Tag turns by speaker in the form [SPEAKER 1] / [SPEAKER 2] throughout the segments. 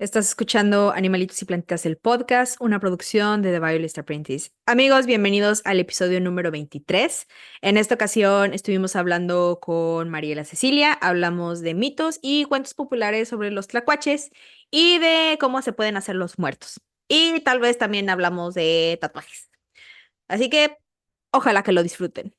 [SPEAKER 1] Estás escuchando Animalitos y Plantitas, el podcast, una producción de The Violist Apprentice. Amigos, bienvenidos al episodio número 23. En esta ocasión estuvimos hablando con Mariela Cecilia, hablamos de mitos y cuentos populares sobre los tlacuaches y de cómo se pueden hacer los muertos. Y tal vez también hablamos de tatuajes. Así que ojalá que lo disfruten.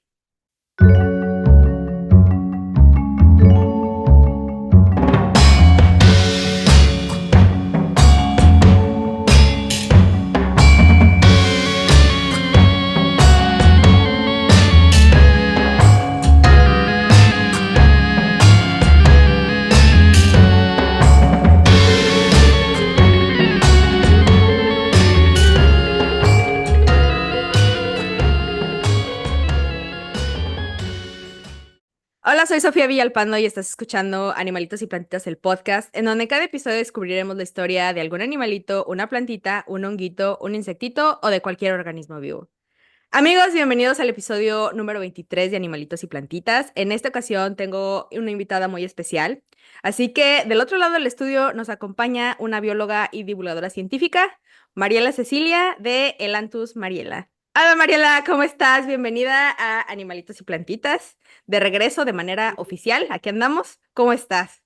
[SPEAKER 1] Hola, soy Sofía Villalpando y estás escuchando Animalitos y Plantitas, el podcast, en donde en cada episodio descubriremos la historia de algún animalito, una plantita, un honguito, un insectito o de cualquier organismo vivo. Amigos, bienvenidos al episodio número 23 de Animalitos y Plantitas. En esta ocasión tengo una invitada muy especial, así que del otro lado del estudio nos acompaña una bióloga y divulgadora científica, Mariela Cecilia de Elantus Mariela. Hola Mariela, ¿cómo estás? Bienvenida a Animalitos y Plantitas. De regreso de manera oficial, aquí andamos. ¿Cómo estás?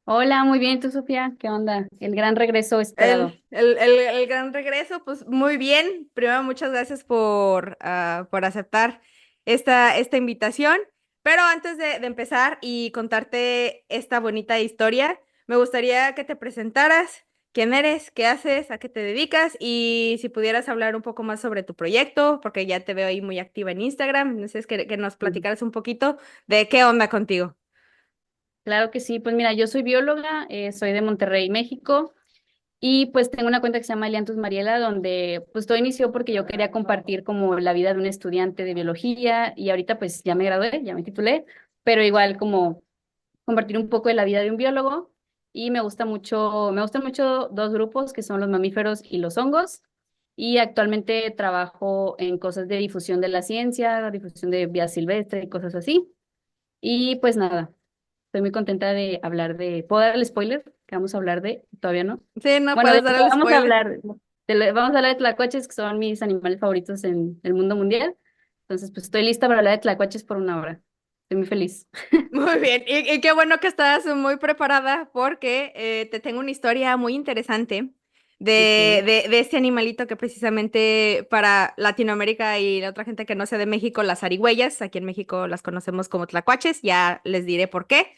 [SPEAKER 2] Hola, muy bien, ¿tú, Sofía? ¿Qué onda? El gran regreso esperado.
[SPEAKER 1] El gran regreso, pues muy bien. Primero, muchas gracias por aceptar esta invitación. Pero antes de empezar y contarte esta bonita historia, me gustaría que te presentaras, quién eres, qué haces, a qué te dedicas y si pudieras hablar un poco más sobre tu proyecto, porque ya te veo ahí muy activa en Instagram. Entonces, que nos
[SPEAKER 2] Ujú.
[SPEAKER 1] platicaras un poquito de qué onda contigo.
[SPEAKER 2] Claro que sí, pues mira, yo soy bióloga, soy de Monterrey, México, y pues tengo una cuenta que se llama Eliantus Mariela, donde pues todo inició porque yo quería compartir como la vida de un estudiante de biología, y ahorita pues ya me gradué, ya me titulé, pero igual como compartir un poco de la vida de un biólogo, y me gustan mucho dos grupos que son los mamíferos y los hongos. Y actualmente trabajo en cosas de difusión de la ciencia, difusión de vida silvestre y cosas así. Y pues nada, estoy muy contenta de hablar de... ¿Puedo dar el spoiler? Que vamos a hablar de... Todavía no.
[SPEAKER 1] Sí, no
[SPEAKER 2] Bueno, de
[SPEAKER 1] puedes
[SPEAKER 2] lo
[SPEAKER 1] dar
[SPEAKER 2] que
[SPEAKER 1] el
[SPEAKER 2] vamos a
[SPEAKER 1] spoiler.
[SPEAKER 2] hablar, vamos a hablar de tlacuaches, que son mis animales favoritos en el mundo mundial. Entonces, pues estoy lista para hablar de tlacuaches por una hora. Estoy muy feliz.
[SPEAKER 1] Muy bien, y qué bueno que estás muy preparada porque te tengo una historia muy interesante
[SPEAKER 2] Ok.
[SPEAKER 1] de este animalito que precisamente para Latinoamérica y la otra gente que no sea de México, las zarigüeyas, aquí en México las conocemos como tlacuaches, ya les diré por qué.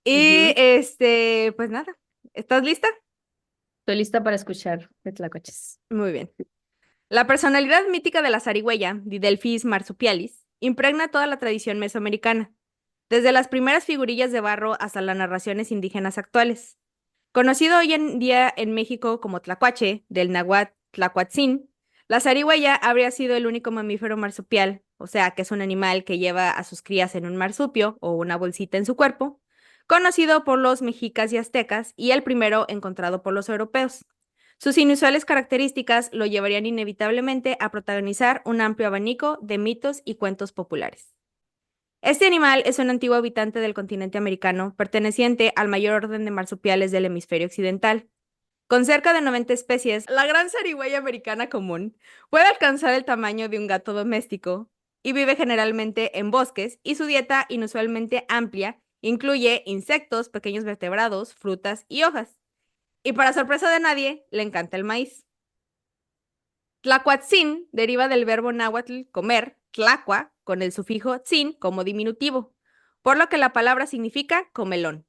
[SPEAKER 1] Y
[SPEAKER 2] Ujú.
[SPEAKER 1] pues nada, ¿estás lista?
[SPEAKER 2] Estoy lista para escuchar de tlacuaches.
[SPEAKER 1] Muy bien. La personalidad mítica de la zarigüeya, Didelphis marsupialis, impregna toda la tradición mesoamericana, desde las primeras figurillas de barro hasta las narraciones indígenas actuales. Conocido hoy en día en México como tlacuache, del náhuatl tlacuatzin, la zarigüeya habría sido el único mamífero marsupial, o sea, que es un animal que lleva a sus crías en un marsupio o una bolsita en su cuerpo, conocido por los mexicas y aztecas y el primero encontrado por los europeos. Sus inusuales características lo llevarían inevitablemente a protagonizar un amplio abanico de mitos y cuentos populares. Este animal es un antiguo habitante del continente americano, perteneciente al mayor orden de marsupiales del hemisferio occidental. Con cerca de 90 especies, la gran zarigüeya americana común puede alcanzar el tamaño de un gato doméstico y vive generalmente en bosques y su dieta, inusualmente amplia, incluye insectos, pequeños vertebrados, frutas y hojas. Y para sorpresa de nadie, le encanta el maíz. Tlacuatzin deriva del verbo náhuatl comer, tlacua, con el sufijo tzin como diminutivo, por lo que la palabra significa comelón.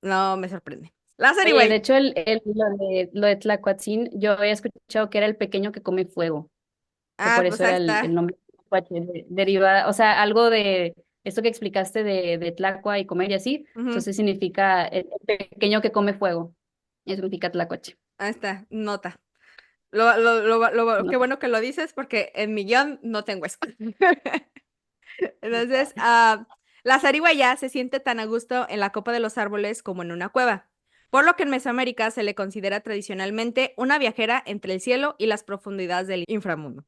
[SPEAKER 1] No me sorprende. La
[SPEAKER 2] Oye, de
[SPEAKER 1] zarigüeya.
[SPEAKER 2] hecho, lo de Tlacuatzin, yo había escuchado que era el pequeño que come fuego, que
[SPEAKER 1] Ah,
[SPEAKER 2] por
[SPEAKER 1] pues
[SPEAKER 2] eso
[SPEAKER 1] ahí
[SPEAKER 2] era el
[SPEAKER 1] está.
[SPEAKER 2] nombre Tlacuache, deriva, o sea, algo de esto que explicaste de Tlacua y comer y así,
[SPEAKER 1] Ujú,
[SPEAKER 2] entonces significa el pequeño que come fuego, eso significa Tlacuache.
[SPEAKER 1] ahí está, nota. Qué
[SPEAKER 2] No.
[SPEAKER 1] bueno que lo dices porque en mi guión no tengo eso. Entonces, la zarigüeya se siente tan a gusto en la copa de los árboles como en una cueva, por lo que en Mesoamérica se le considera tradicionalmente una viajera entre el cielo y las profundidades del inframundo.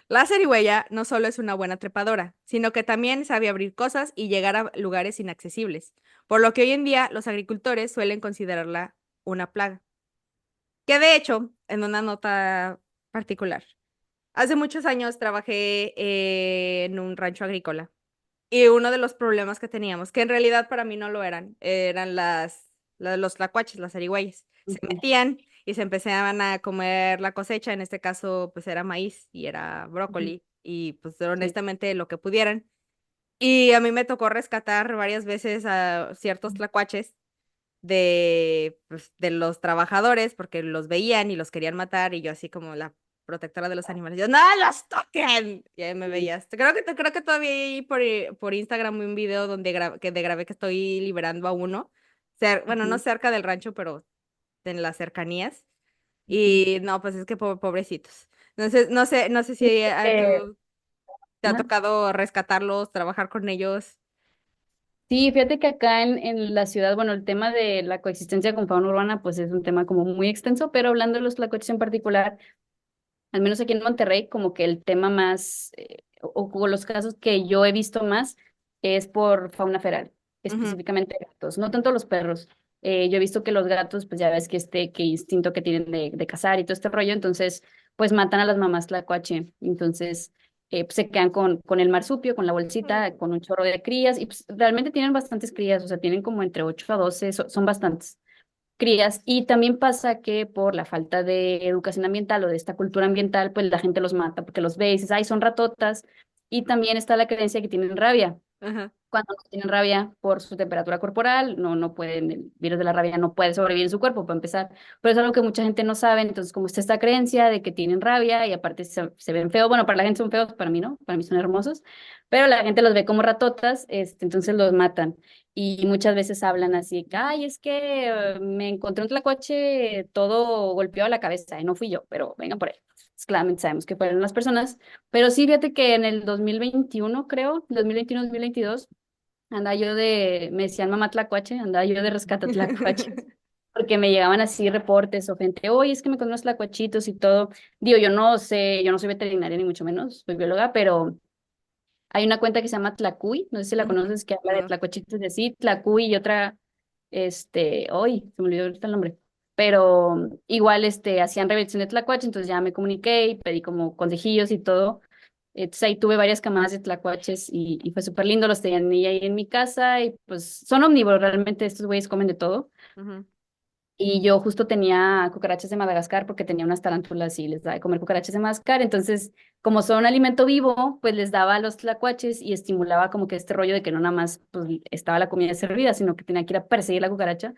[SPEAKER 1] La zarigüeya no solo es una buena trepadora, sino que también sabe abrir cosas y llegar a lugares inaccesibles, por lo que hoy en día los agricultores suelen considerarla una plaga. Que de hecho, en una nota particular, hace muchos años trabajé en un rancho agrícola y uno de los problemas que teníamos, que en realidad para mí no lo eran, eran los tlacuaches, las zarigüeyas. Se
[SPEAKER 2] Ujú,
[SPEAKER 1] metían y se empezaban a comer la cosecha, en este caso pues era maíz y era
[SPEAKER 2] ujú,
[SPEAKER 1] brócoli y pues
[SPEAKER 2] sí.
[SPEAKER 1] honestamente lo que pudieran. Y a mí me tocó rescatar varias veces a ciertos tlacuaches pues, de los trabajadores porque los veían y los querían matar y yo así como la protectora de los animales, yo, ¡no los toquen! Y ahí me
[SPEAKER 2] Sí.
[SPEAKER 1] veías. Creo que todavía hay por Instagram un video donde grabé que estoy liberando a uno. Bueno, no
[SPEAKER 2] Ujú,
[SPEAKER 1] cerca del rancho, pero en las cercanías.
[SPEAKER 2] ujú.
[SPEAKER 1] Y no, pues es que pobrecitos. No sé si
[SPEAKER 2] Fíjate que-
[SPEAKER 1] tú te ha
[SPEAKER 2] ajá.
[SPEAKER 1] tocado rescatarlos, trabajar con ellos.
[SPEAKER 2] Sí, fíjate que acá en la ciudad, bueno, el tema de la coexistencia con fauna urbana, pues es un tema como muy extenso, pero hablando de los tlacuaches en particular, al menos aquí en Monterrey, como que el tema más, o los casos que yo he visto más, es por fauna feral,
[SPEAKER 1] Ujú,
[SPEAKER 2] específicamente gatos, no tanto los perros. Yo he visto que los gatos, pues ya ves que que instinto que tienen de cazar y todo este rollo, entonces, pues matan a las mamás tlacuache, entonces, pues, se quedan con el marsupio, con la
[SPEAKER 1] ujú,
[SPEAKER 2] bolsita, con un chorro de crías, y pues realmente tienen bastantes crías, o sea, tienen como entre 8 a 12, son bastantes crías. Y también pasa que por la falta de educación ambiental o de esta cultura ambiental, pues la gente los mata porque los ve y dices, ay, son ratotas. Y también está la creencia que tienen rabia.
[SPEAKER 1] ajá.
[SPEAKER 2] Cuando no tienen rabia por su temperatura corporal, no pueden, el virus de la rabia no puede sobrevivir en su cuerpo para empezar. Pero es algo que mucha gente no sabe, entonces como está esta creencia de que tienen rabia y aparte se ven feos, bueno, para la gente son feos, para mí no, para mí son hermosos, pero la gente los ve como ratotas, entonces los matan. Y muchas veces hablan así, que, ay, es que me encontré un tlacuache todo golpeado a la cabeza y no fui yo, pero vengan por ahí. Pues, claramente sabemos que fueron las personas, pero sí, fíjate que en el 2021, creo, 2021-2022, me decían mamá tlacuache, andaba yo de rescate tlacuaches, porque me llegaban así reportes o gente, oye, es que me encontré unos tlacuachitos y todo. Digo, yo no sé, yo no soy veterinaria ni mucho menos, soy bióloga, pero hay una cuenta que se llama Tlacuy, no sé si la
[SPEAKER 1] Ujú,
[SPEAKER 2] conoces, que habla de
[SPEAKER 1] no.
[SPEAKER 2] tlacuachitos de así, Tlacuy y otra, hoy se me olvidó ahorita el nombre, pero igual, hacían revelación de tlacuache, entonces ya me comuniqué y pedí como consejillos y todo. Entonces ahí tuve varias camadas de tlacuaches y fue súper lindo, los tenían ahí en mi casa y pues son omnívoros, realmente estos güeyes comen de todo.
[SPEAKER 1] Ujú.
[SPEAKER 2] Y yo justo tenía cucarachas de Madagascar porque tenía unas tarántulas y les daba de comer cucarachas de Madagascar. Entonces, como son alimento vivo, pues les daba a los tlacuaches y estimulaba como que este rollo de que no nada más pues, estaba la comida servida, sino que tenía que ir a perseguir la cucaracha.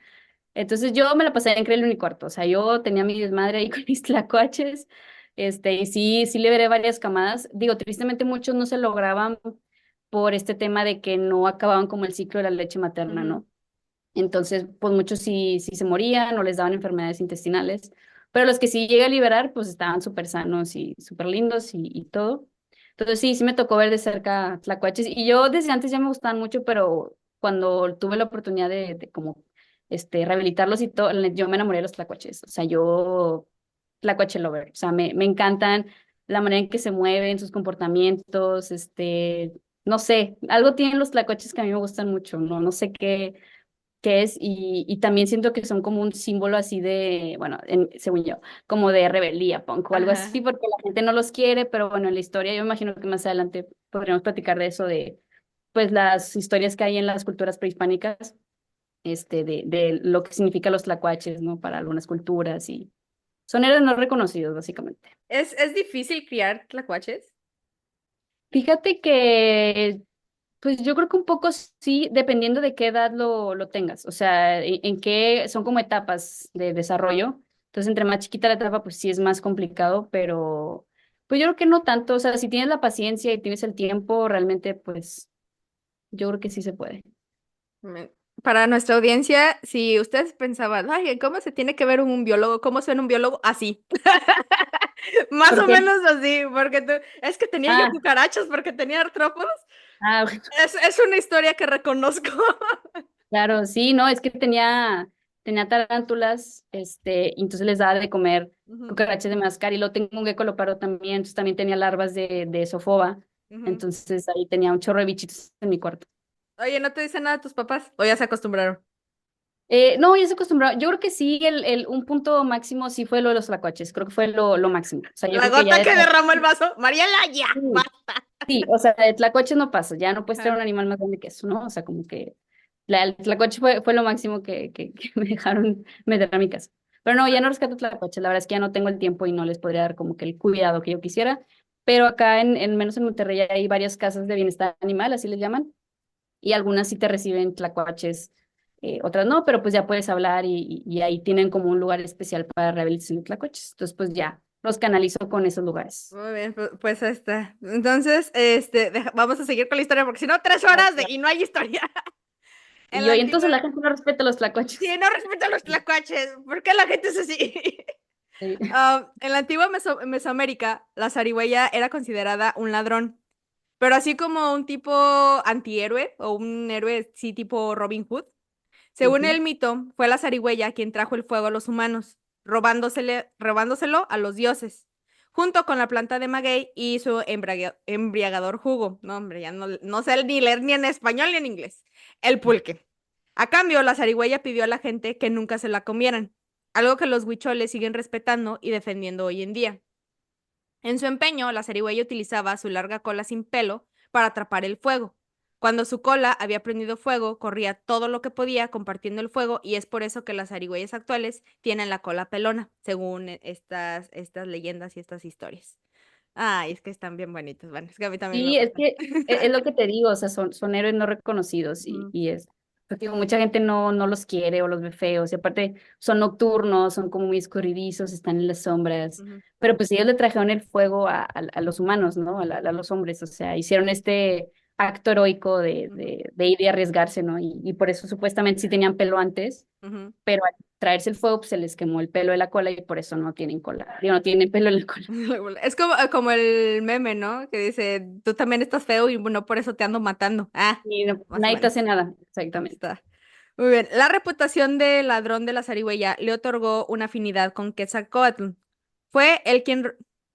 [SPEAKER 2] Entonces yo me la pasé increíble en mi cuarto. O sea, yo tenía mi desmadre ahí con mis tlacuaches. Y sí liberé varias camadas. Digo, tristemente muchos no se lograban por este tema de que no acababan como el ciclo de la leche materna,
[SPEAKER 1] Ujú.
[SPEAKER 2] ¿no? Entonces, pues muchos sí se morían o les daban enfermedades intestinales, pero los que sí llegué a liberar, pues estaban súper sanos y súper lindos y todo. Entonces sí me tocó ver de cerca tlacuaches y yo desde antes ya me gustaban mucho, pero cuando tuve la oportunidad de como rehabilitarlos y todo, yo me enamoré de los tlacuaches. O sea, yo tlacuache lover, o sea, me encantan la manera en que se mueven, sus comportamientos, no sé, algo tienen los tlacuaches que a mí me gustan mucho, no sé qué es, y también siento que son como un símbolo así de, bueno, según yo, como de rebeldía, punk o algo así,
[SPEAKER 1] Ajá.
[SPEAKER 2] porque la gente no los quiere, pero bueno, en la historia yo imagino que más adelante podríamos platicar de eso, de pues las historias que hay en las culturas prehispánicas, de lo que significa los tlacuaches, ¿no? Para algunas culturas y son héroes no reconocidos, básicamente.
[SPEAKER 1] Es difícil criar tlacuaches?
[SPEAKER 2] Fíjate que pues yo creo que un poco sí, dependiendo de qué edad lo tengas, o sea, en qué son como etapas de desarrollo. Entonces, entre más chiquita la etapa, pues sí es más complicado, pero pues yo creo que no tanto, o sea, si tienes la paciencia y tienes el tiempo, realmente, pues yo creo que sí se puede.
[SPEAKER 1] Me- Para nuestra audiencia, si ustedes pensaban, ay, ¿cómo se tiene que ver un biólogo? ¿Cómo suena un biólogo? Así. Más
[SPEAKER 2] ¿Por
[SPEAKER 1] o
[SPEAKER 2] qué?
[SPEAKER 1] menos así, porque es que tenía yo
[SPEAKER 2] Ah,
[SPEAKER 1] cucarachas, porque tenía artrópodos.
[SPEAKER 2] bueno,
[SPEAKER 1] Es una historia que reconozco.
[SPEAKER 2] claro, sí, no, es que tenía tarántulas, y entonces les daba de comer
[SPEAKER 1] Ujú,
[SPEAKER 2] cucarachas de mascar y luego tengo un gecko leopardo también, entonces también tenía larvas de sofoba,
[SPEAKER 1] ujú.
[SPEAKER 2] entonces ahí tenía un chorro de bichitos en mi cuarto.
[SPEAKER 1] Oye, ¿no te dicen nada tus papás? ¿O ya se acostumbraron?
[SPEAKER 2] No, ya se acostumbró. Yo creo que sí, un punto máximo sí fue lo de los tlacuaches. Creo que fue lo máximo. O sea, yo
[SPEAKER 1] La
[SPEAKER 2] creo que ya
[SPEAKER 1] gota
[SPEAKER 2] de
[SPEAKER 1] que derramó el vaso. Mariela, ya,
[SPEAKER 2] sí,
[SPEAKER 1] basta.
[SPEAKER 2] sí, o sea, de tlacuaches no pasa. Ya no puedes traer
[SPEAKER 1] Ajá.
[SPEAKER 2] un animal más grande que eso, ¿no? O sea, como que el tlacuache fue lo máximo que me dejaron meter a mi casa. Pero no, ya no rescato tlacuaches. La verdad es que ya no tengo el tiempo y no les podría dar como que el cuidado que yo quisiera. Pero acá menos en Monterrey hay varias casas de bienestar animal, así les llaman, y algunas sí te reciben tlacuaches, otras no, pero pues ya puedes hablar y ahí tienen como un lugar especial para rehabilitación de tlacuaches. Entonces, pues ya los canalizo con esos lugares.
[SPEAKER 1] Muy bien, pues ahí está. Entonces, vamos a seguir con la historia porque si no, 3 horas y no hay historia. En
[SPEAKER 2] Y
[SPEAKER 1] la
[SPEAKER 2] yo, y
[SPEAKER 1] antigua,
[SPEAKER 2] entonces la gente no respeta los
[SPEAKER 1] sí,
[SPEAKER 2] tlacuaches.
[SPEAKER 1] no respetan los tlacuaches. ¿Por qué la gente es así?
[SPEAKER 2] Sí.
[SPEAKER 1] En la antigua Mesoamérica, la zarigüeya era considerada un ladrón, pero así como un tipo antihéroe o un héroe, sí, tipo Robin Hood. Según
[SPEAKER 2] Ujú.
[SPEAKER 1] el mito, fue la zarigüeya quien trajo el fuego a los humanos, robándoselo a los dioses, junto con la planta de maguey y su embriagador jugo. No, hombre, ya no sé ni leer ni en español ni en inglés. El pulque. A cambio, la zarigüeya pidió a la gente que nunca se la comieran, algo que los huicholes siguen respetando y defendiendo hoy en día. En su empeño, la zarigüeya utilizaba su larga cola sin pelo para atrapar el fuego. Cuando su cola había prendido fuego, corría todo lo que podía compartiendo el fuego y es por eso que las zarigüeyas actuales tienen la cola pelona, según estas leyendas y estas historias. Ay, es que están bien bonitos. Bueno, es que a mí también me
[SPEAKER 2] Sí, es
[SPEAKER 1] gustan.
[SPEAKER 2] que es lo que te digo, o sea, son héroes no reconocidos
[SPEAKER 1] Ujú,
[SPEAKER 2] y es, pues, digo, mucha gente no los quiere o los ve feos y aparte son nocturnos, son como muy escurridizos, están en las sombras,
[SPEAKER 1] ujú,
[SPEAKER 2] pero pues ellos le trajeron el fuego a los humanos, ¿no? A los hombres, o sea, hicieron este acto heroico
[SPEAKER 1] ujú,
[SPEAKER 2] de ir y arriesgarse, ¿no? Y por eso supuestamente sí tenían pelo antes,
[SPEAKER 1] ujú.
[SPEAKER 2] pero al traerse el fuego pues, se les quemó el pelo de la cola y por eso no tienen cola, digo, no tienen pelo en la cola.
[SPEAKER 1] Es como el meme, ¿no? Que dice, tú también estás feo y bueno, por eso te ando matando. Ah,
[SPEAKER 2] Y
[SPEAKER 1] más o
[SPEAKER 2] nadie te
[SPEAKER 1] menos.
[SPEAKER 2] hace nada,
[SPEAKER 1] Ahí
[SPEAKER 2] exactamente.
[SPEAKER 1] está. Muy bien. La reputación de ladrón de la zarigüeya le otorgó una afinidad con Quetzalcóatl. Fue el quien,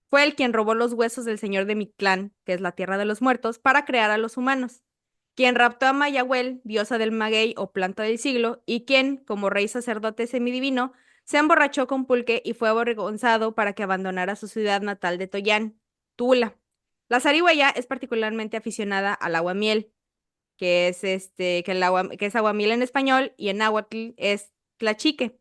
[SPEAKER 1] fue el quien robó los huesos del señor de Mictlán, que es la tierra de los muertos, para crear a los humanos. Quien raptó a Mayahuel, diosa del maguey o planta del siglo, y quien, como rey sacerdote semidivino, se emborrachó con pulque y fue avergonzado para que abandonara su ciudad natal de Toyán, Tula. La zarigüeya es particularmente aficionada al aguamiel que es que es aguamiel en español y en náhuatl es tlachique.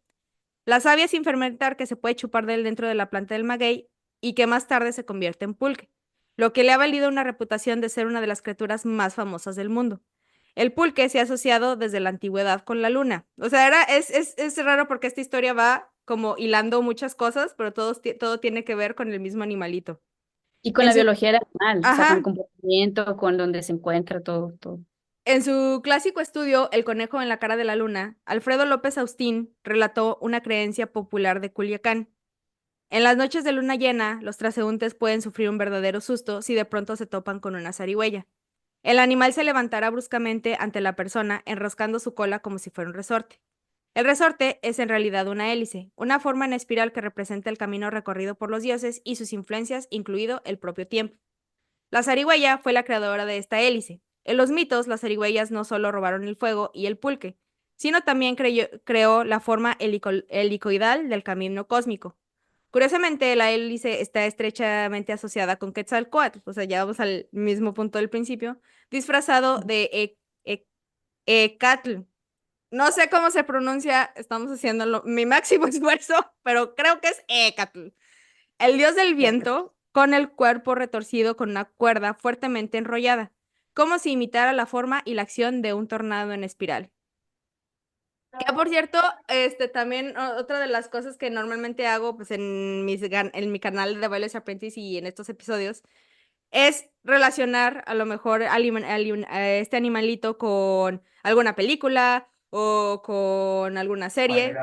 [SPEAKER 1] La savia sin fermentar que se puede chupar del dentro de la planta del maguey y que más tarde se convierte en pulque, lo que le ha valido una reputación de ser una de las criaturas más famosas del mundo. El pulque se ha asociado desde la antigüedad con la luna. O sea, es raro porque esta historia va como hilando muchas cosas, pero todo tiene que ver con el mismo animalito.
[SPEAKER 2] Y con
[SPEAKER 1] En
[SPEAKER 2] la
[SPEAKER 1] su,
[SPEAKER 2] biología del animal, o sea, con el
[SPEAKER 1] ajá,
[SPEAKER 2] comportamiento, con donde se encuentra todo, todo.
[SPEAKER 1] En su clásico estudio El conejo en la cara de la luna, Alfredo López Austín relató una creencia popular de Culiacán. En las noches de luna llena, los transeúntes pueden sufrir un verdadero susto si de pronto se topan con una zarigüeya. El animal se levantará bruscamente ante la persona, enroscando su cola como si fuera un resorte. El resorte es en realidad una hélice, una forma en espiral que representa el camino recorrido por los dioses y sus influencias, incluido el propio tiempo. La zarigüeya fue la creadora de esta hélice. En los mitos, las zarigüeyas no solo robaron el fuego y el pulque, sino también creó la forma helicoidal del camino cósmico. Curiosamente, la hélice está estrechamente asociada con Quetzalcóatl, o sea, ya vamos al mismo punto del principio, disfrazado de Ecatl. No sé cómo se pronuncia, estamos haciendo mi máximo esfuerzo, pero creo que es Ecatl. El dios del viento, con el cuerpo retorcido con una cuerda fuertemente enrollada, como si imitara la forma y la acción de un tornado en espiral. Que por cierto, también otra de las cosas que normalmente hago pues, en mi canal de Bailes Apprentice y en estos episodios es relacionar a lo mejor a este animalito con alguna película o con alguna serie.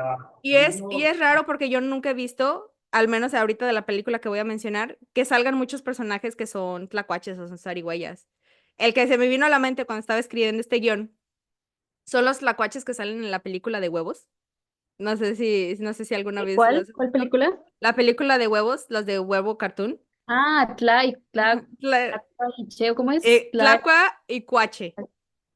[SPEAKER 1] Y es raro porque yo nunca he visto, al menos ahorita de la película que voy a mencionar, que salgan muchos personajes que son tlacuaches o son zarigüeyas. El que se me vino a la mente cuando estaba escribiendo este guión son los tlacuaches que salen en la película de huevos. No sé si alguna vez
[SPEAKER 2] ¿Cuál?
[SPEAKER 1] los has
[SPEAKER 2] ¿Cuál
[SPEAKER 1] visto.
[SPEAKER 2] película?
[SPEAKER 1] La película de huevos, los de huevo cartoon.
[SPEAKER 2] Ah,
[SPEAKER 1] Ajá.
[SPEAKER 2] Cheo, ¿cómo es?
[SPEAKER 1] Tlacua y Cuache.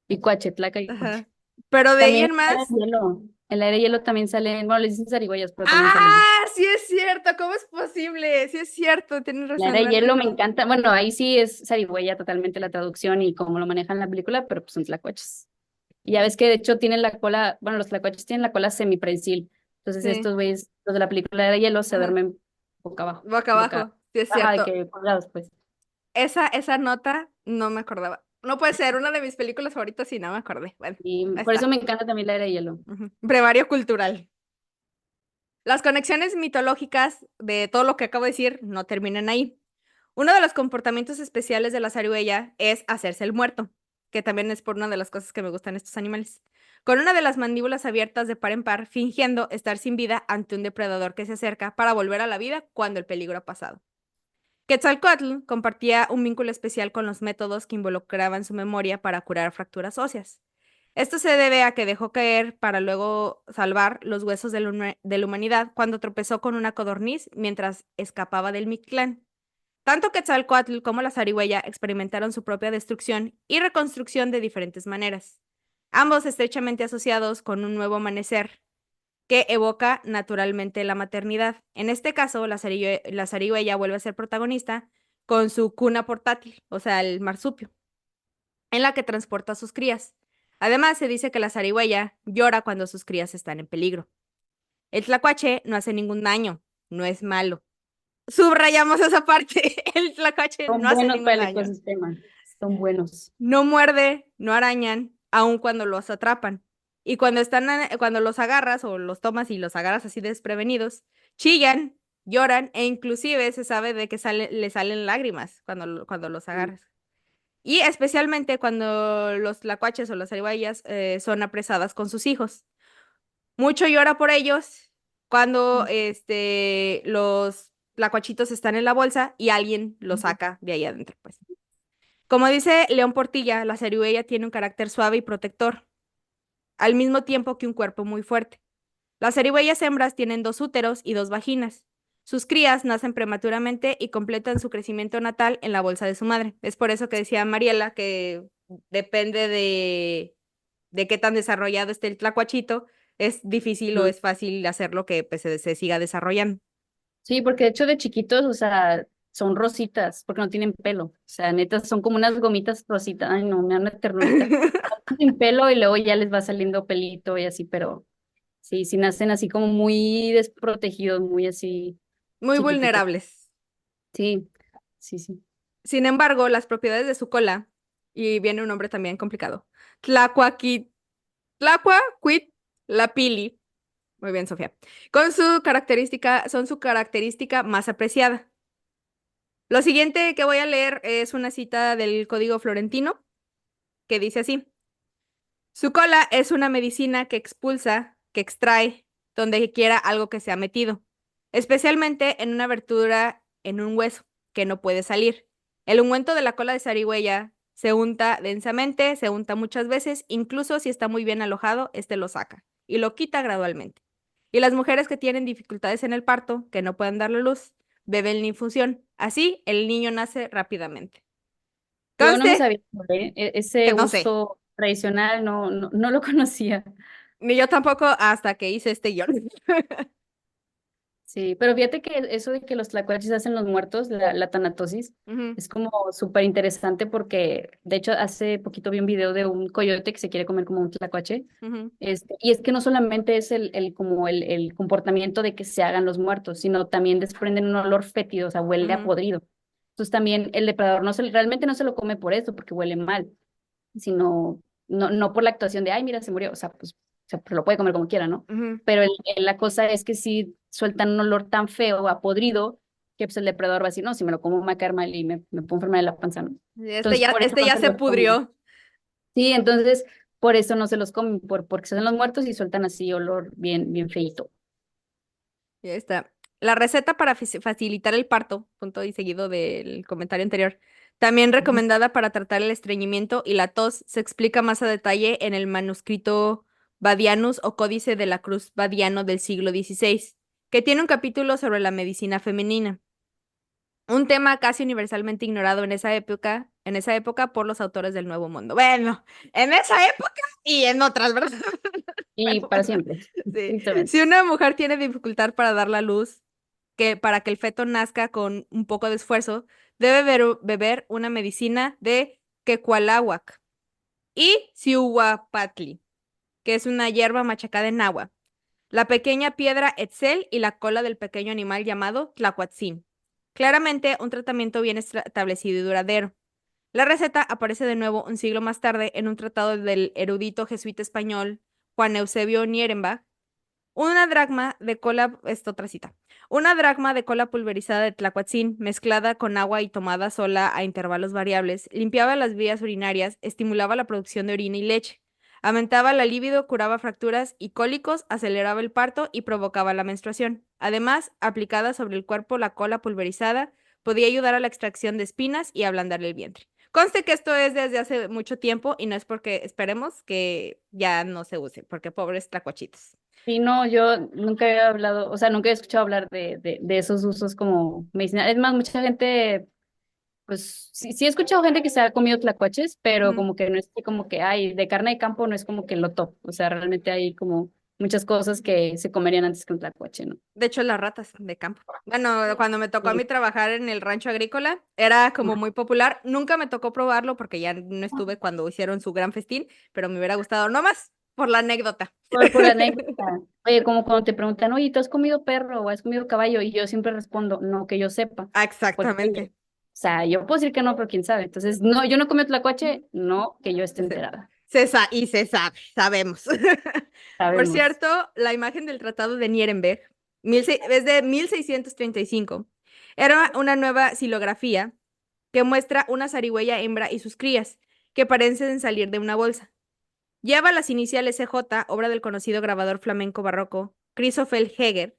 [SPEAKER 2] Y Cuache, Tlaca y Cuache.
[SPEAKER 1] Ajá. Pero de ahí
[SPEAKER 2] También
[SPEAKER 1] en
[SPEAKER 2] está el
[SPEAKER 1] más,
[SPEAKER 2] hielo. En la era de hielo también salen, bueno, les dicen zarigüeyas, pero también salen.
[SPEAKER 1] ¡Ah! Sí es cierto, ¿cómo es posible? Sí es cierto, tienes
[SPEAKER 2] La era
[SPEAKER 1] razón,
[SPEAKER 2] de
[SPEAKER 1] no
[SPEAKER 2] hielo me
[SPEAKER 1] recuerdo.
[SPEAKER 2] encanta. Bueno, ahí sí es zarigüeya totalmente la traducción y cómo lo manejan en la película, pero pues son tlacuaches. Y ya ves que de hecho tienen la cola, bueno, los tlacuaches tienen la cola semiprensil. Entonces
[SPEAKER 1] Sí,
[SPEAKER 2] estos güeyes, los de la película de hielo, se
[SPEAKER 1] ajá,
[SPEAKER 2] duermen boca abajo,
[SPEAKER 1] boca
[SPEAKER 2] boca,
[SPEAKER 1] abajo, sí es
[SPEAKER 2] ajá, de
[SPEAKER 1] cierto.
[SPEAKER 2] que colgados, pues.
[SPEAKER 1] Esa nota no me acordaba. No puede ser una de mis películas favoritas y no me acordé. Bueno,
[SPEAKER 2] Y
[SPEAKER 1] ahí
[SPEAKER 2] por eso
[SPEAKER 1] está.
[SPEAKER 2] me encanta también la era de hielo.
[SPEAKER 1] Ujú. Brevario cultural. Las conexiones mitológicas de todo lo que acabo de decir no terminan ahí. Uno de los comportamientos especiales de la zarigüeya es hacerse el muerto, que también es por una de las cosas que me gustan estos animales. Con una de las mandíbulas abiertas de par en par, fingiendo estar sin vida ante un depredador que se acerca para volver a la vida cuando el peligro ha pasado. Quetzalcóatl compartía un vínculo especial con los métodos que involucraban su memoria para curar fracturas óseas. Esto se debe a que dejó caer para luego salvar los huesos de la humanidad cuando tropezó con una codorniz mientras escapaba del Mictlán. Tanto Quetzalcóatl como la zarigüeya experimentaron su propia destrucción y reconstrucción de diferentes maneras, ambos estrechamente asociados con un nuevo amanecer que evoca naturalmente la maternidad. En este caso, la zarigüeya vuelve a ser protagonista con su cuna portátil, o sea, el marsupio, en la que transporta a sus crías. Además, se dice que la zarigüeya llora cuando sus crías están en peligro. El tlacuache no hace ningún daño, no es malo. Subrayamos esa parte. El tlacuache
[SPEAKER 2] Son
[SPEAKER 1] no hace
[SPEAKER 2] buenos para
[SPEAKER 1] ningún
[SPEAKER 2] el
[SPEAKER 1] daño.
[SPEAKER 2] ecosistema, son buenos.
[SPEAKER 1] No muerde, no arañan, aun cuando los atrapan. Y cuando los agarras o los tomas y los agarras así desprevenidos, chillan, lloran e inclusive se sabe de que le salen lágrimas cuando los agarras. Y especialmente cuando los tlacuaches o las zarigüeyas son apresadas con sus hijos. Mucho llora por ellos cuando los tlacuachitos están en la bolsa y alguien los saca de ahí adentro, pues. Como dice León Portilla, la zarigüeya tiene un carácter suave y protector, al mismo tiempo que un cuerpo muy fuerte. Las zarigüeyas hembras tienen 2 úteros y 2 vaginas. Sus crías nacen prematuramente y completan su crecimiento natal en la bolsa de su madre. Es por eso que decía Mariela que depende de qué tan desarrollado esté el tlacuachito, es difícil o
[SPEAKER 2] Ujú.
[SPEAKER 1] es fácil hacerlo que pues, se siga desarrollando.
[SPEAKER 2] Sí, porque de hecho de chiquitos, o sea, son rositas, porque no tienen pelo. O sea, neta, son como unas gomitas rositas. Ay, no, me dan una ternurita. Sin pelo y luego ya les va saliendo pelito y así, pero sí, sí nacen así como muy desprotegidos, muy así
[SPEAKER 1] Muy
[SPEAKER 2] chiquititos.
[SPEAKER 1] vulnerables.
[SPEAKER 2] Sí, sí, sí.
[SPEAKER 1] Sin embargo, las propiedades de su cola, y viene un nombre también complicado, Tlacuaquit, Tlacuacuitlapili, muy bien, Sofía, son su característica más apreciada. Lo siguiente que voy a leer es una cita del Código Florentino, que dice así: su cola es una medicina que expulsa, que extrae, donde quiera algo que se ha metido, especialmente en una abertura en un hueso que no puede salir. El ungüento de la cola de zarigüeya se unta densamente, se unta muchas veces, incluso si está muy bien alojado, este lo saca y lo quita gradualmente. Y las mujeres que tienen dificultades en el parto, que no pueden darle luz, beben la infusión. Así, el niño nace rápidamente.
[SPEAKER 2] Yo no me
[SPEAKER 1] Conste
[SPEAKER 2] sabía sobre
[SPEAKER 1] que
[SPEAKER 2] ese
[SPEAKER 1] no sé.
[SPEAKER 2] uso tradicional, no, no, no lo conocía.
[SPEAKER 1] Ni yo tampoco hasta que hice este guión.
[SPEAKER 2] Sí, pero fíjate que eso de que los tlacuaches hacen los muertos, la tanatosis,
[SPEAKER 1] Ujú,
[SPEAKER 2] es como súper interesante porque, de hecho, hace poquito vi un video de un coyote que se quiere comer como un tlacuache.
[SPEAKER 1] ujú,
[SPEAKER 2] Y es que no solamente es como el comportamiento de que se hagan los muertos, sino también desprenden un olor fétido, o sea, huele a
[SPEAKER 1] ujú,
[SPEAKER 2] podrido. Entonces también el depredador realmente no se lo come por eso, porque huele mal, sino no por la actuación de, ay, mira, se murió, o sea, pues lo puede comer como quiera, ¿no?
[SPEAKER 1] ujú.
[SPEAKER 2] Pero la cosa es que si sueltan un olor tan feo, a podrido, que pues el depredador va a decir, no, si me lo como me va a caer mal y me puedo enfermar de la panza, ¿no? Entonces por eso
[SPEAKER 1] Este
[SPEAKER 2] no
[SPEAKER 1] ya
[SPEAKER 2] se
[SPEAKER 1] se
[SPEAKER 2] los comen.
[SPEAKER 1] pudrió.
[SPEAKER 2] Sí, entonces por eso no se los comen, porque se hacen los muertos y sueltan así olor bien, bien feíto.
[SPEAKER 1] Ya está. La receta para facilitar el parto, punto y seguido del comentario anterior, también
[SPEAKER 2] Ujú.
[SPEAKER 1] recomendada para tratar el estreñimiento y la tos, se explica más a detalle en el manuscrito Badianus o Códice de la Cruz Badiano del siglo XVI, que tiene un capítulo sobre la medicina femenina. Un tema casi universalmente ignorado en esa época, en esa época por los autores del Nuevo Mundo. Bueno, en esa época y en otras, ¿verdad?
[SPEAKER 2] Y
[SPEAKER 1] Pero
[SPEAKER 2] para
[SPEAKER 1] bueno,
[SPEAKER 2] siempre,
[SPEAKER 1] sí.
[SPEAKER 2] tristemente.
[SPEAKER 1] Si una mujer tiene dificultad para dar la luz, que para que el feto nazca con un poco de esfuerzo, debe beber una medicina de quecualáhuac y cihuapatli, que es una hierba machacada en agua, la pequeña piedra Etzel y la cola del pequeño animal llamado tlacuatzin. Claramente un tratamiento bien establecido y duradero. La receta aparece de nuevo un siglo más tarde en un tratado del erudito jesuita español Juan Eusebio Nierenbach. Una dracma de cola, esto otra cita. Una dracma de cola pulverizada de tlacuatzin mezclada con agua y tomada sola a intervalos variables, limpiaba las vías urinarias, estimulaba la producción de orina y leche, aumentaba la libido, curaba fracturas y cólicos, aceleraba el parto y provocaba la menstruación. Además, aplicada sobre el cuerpo, la cola pulverizada podía ayudar a la extracción de espinas y ablandar el vientre. Conste que esto es desde hace mucho tiempo y no es porque esperemos que ya no se use, porque pobres tlacuachitos.
[SPEAKER 2] Sí, no, yo nunca había hablado, o sea, nunca he escuchado hablar de esos usos como medicinales. Es más, mucha gente, pues sí he escuchado gente que se ha comido tlacuaches, pero
[SPEAKER 1] Ujú.
[SPEAKER 2] como que no es que como que hay, de carne de campo no es como que lo top. O sea, realmente hay como muchas cosas que se comerían antes que un tlacuache, ¿no?
[SPEAKER 1] De hecho, las ratas de campo. Bueno, cuando me tocó a mí
[SPEAKER 2] Sí.
[SPEAKER 1] trabajar en el rancho agrícola, era como muy popular. Nunca me tocó probarlo porque ya no estuve cuando hicieron su gran festín, pero me hubiera gustado, no más por la anécdota.
[SPEAKER 2] Por la anécdota. Oye, como cuando te preguntan, oye, ¿tú has comido perro o has comido caballo? Y yo siempre respondo, no, que yo sepa.
[SPEAKER 1] Ah,
[SPEAKER 2] Porque,
[SPEAKER 1] exactamente.
[SPEAKER 2] o sea, yo puedo decir que no, pero quién sabe. Entonces, no, yo no he comido tlacuache, no, que yo esté
[SPEAKER 1] Se,
[SPEAKER 2] enterada.
[SPEAKER 1] y se sabe, sabemos. Por
[SPEAKER 2] Sabemos.
[SPEAKER 1] cierto, la imagen del Tratado de Nuremberg es de 1635. Era una nueva silografía que muestra una zarigüeya hembra y sus crías, que parecen salir de una bolsa. Lleva las iniciales CJ, obra del conocido grabador flamenco barroco Christoffel Heger,